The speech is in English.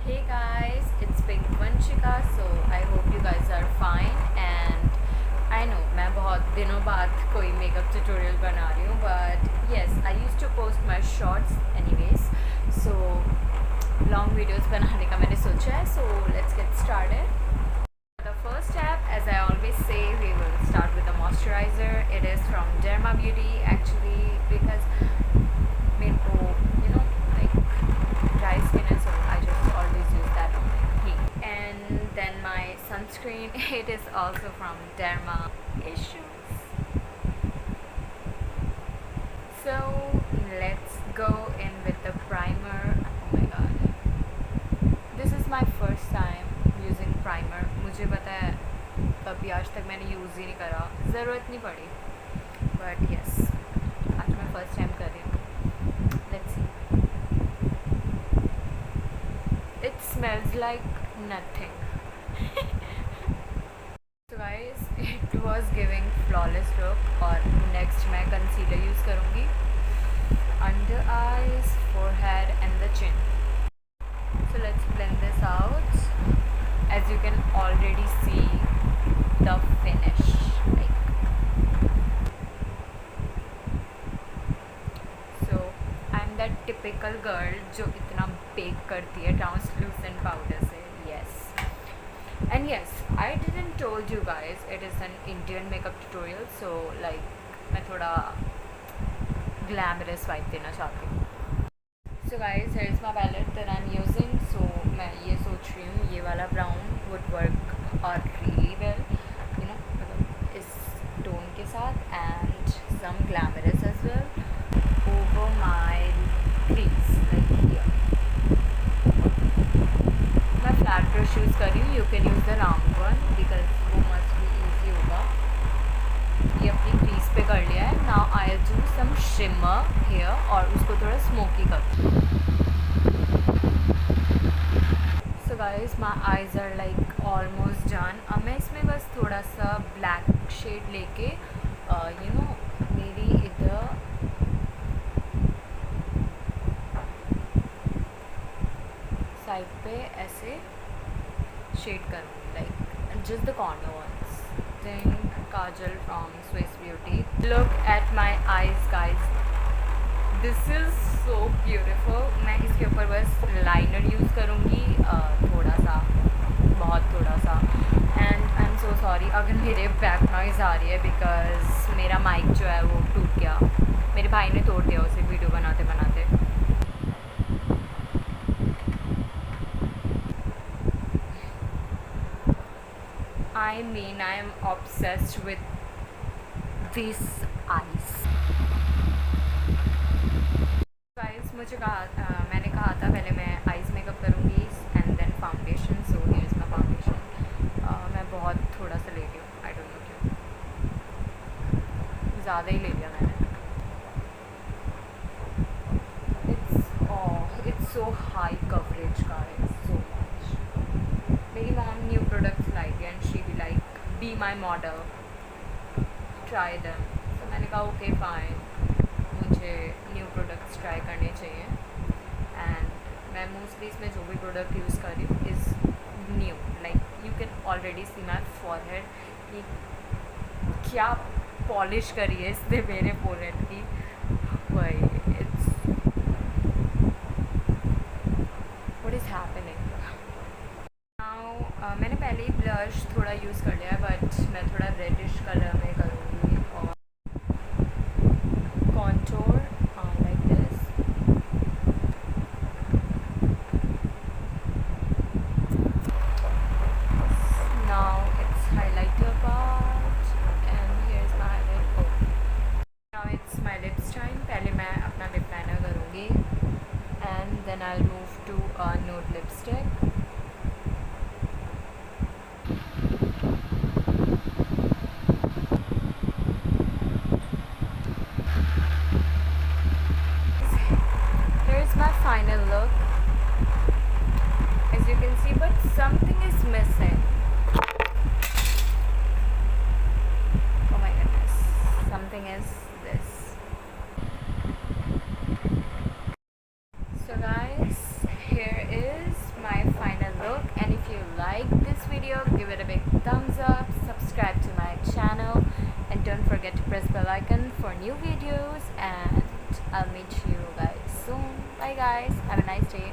Hey guys, it's Pink Vanshika. So I hope you guys are fine. And I know मैं बहुत दिनों बाद कोई makeup tutorial बना रही हूँ, but yes, I used to post my shorts anyways. So long videos बनाने का मैंने सोचा है. So let's get started. The first step, as I always say, we will start with the moisturizer. It is from Derma Beauty actually because मेरे को like dry skin है, so I just always use that on my feet. And then my sunscreen, it is also from Derma Issues. So let's go in with the primer. Oh my god, this is my first time using primer. मुझे पता है कभी आज तक मैंने use ही नहीं करा, ज़रूरत नहीं पड़ी, but yes, आज मैं फर्स्ट टाइम कर रही हूँ. Let's see. It smells like nothing. So guys, it was giving flawless look. और next मैं concealer use करूँगी under eyes, forehead and the chin. So let's blend this out. As you can already see the finish. So I'm that typical girl जो इतना bake करती है translucent powder से. Yes. And yes, I didn't told you guys it is an Indian makeup tutorial, so like मैं थोड़ा glamorous vibe देना चाहती हूँ. So guys, here is my palette that I'm using. So मैं ये सोच रही हूँ ये वाला brown would work really well, मतलब इस tone के साथ, and some glamorous as well over my crease like here. मैं flat brush use कर रही हूँ. You can use the round one because वो must be easy होगा. ये अपनी crease पे कर लिया है. Now I'll do some shimmer here और उसको थोड़ा smoky कर. So guys, my eyes are like almost done. अब मैं इसमें बस थोड़ा सा black shade लेके मेरी इधर साइड पे ऐसे शेड करूँगी, like just the corner ones. Then kajal from Swiss Beauty. Look at my eyes guys. This is so beautiful. मैं इसके ऊपर बस लाइनर यूज़ करूँगी थोड़ा सा, बहुत थोड़ा सा. And I am so sorry अगर मेरे बैक नॉइज़ आ रही है बिकॉज मेरा माइक जो है वो टूट गया. मेरे भाई ने तोड़ दिया उसे वीडियो बनाते बनाते. I mean, I am obsessed with this eyes. Guys, मैंने कहा था पहले मैं आइज़ मेकअप करूँगी and then foundation. So here is my foundation. मैं बहुत थोड़ा सा ले रही हूँ, आई डोंट नो क्यों, ज़्यादा ही ले लिया मैंने. It's so high coverage guys, so much. मेरी mom new products लाई थी and she be like, be my model, try them. So मैंने कहा okay fine, मुझे न्यू प्रोडक्ट्स ट्राई करने चाहिए. एंड मैं मोस्टली इसमें जो भी प्रोडक्ट यूज़ कर रही हूँ is new. Like you can already see my forehead कि क्या पॉलिश करी है इसने मेरे फोरहेड की. वही it's what is happening now. मैंने पहले ही ब्लश थोड़ा यूज़ कर लिया है, बट मैं थोड़ा रेडिश कलर में करूँगी और contour like this. Now it's highlighter part and here's my highlight. Oh, now it's my lips time. पहले मैं अपना lip liner करूँगी and then I'll move to a nude lipstick. My final look, as you can see, but something is missing. Oh my goodness, something is this. So guys, here is my final forget to press bell icon for new videos, and I'll meet you guys soon. Bye guys, have a nice day.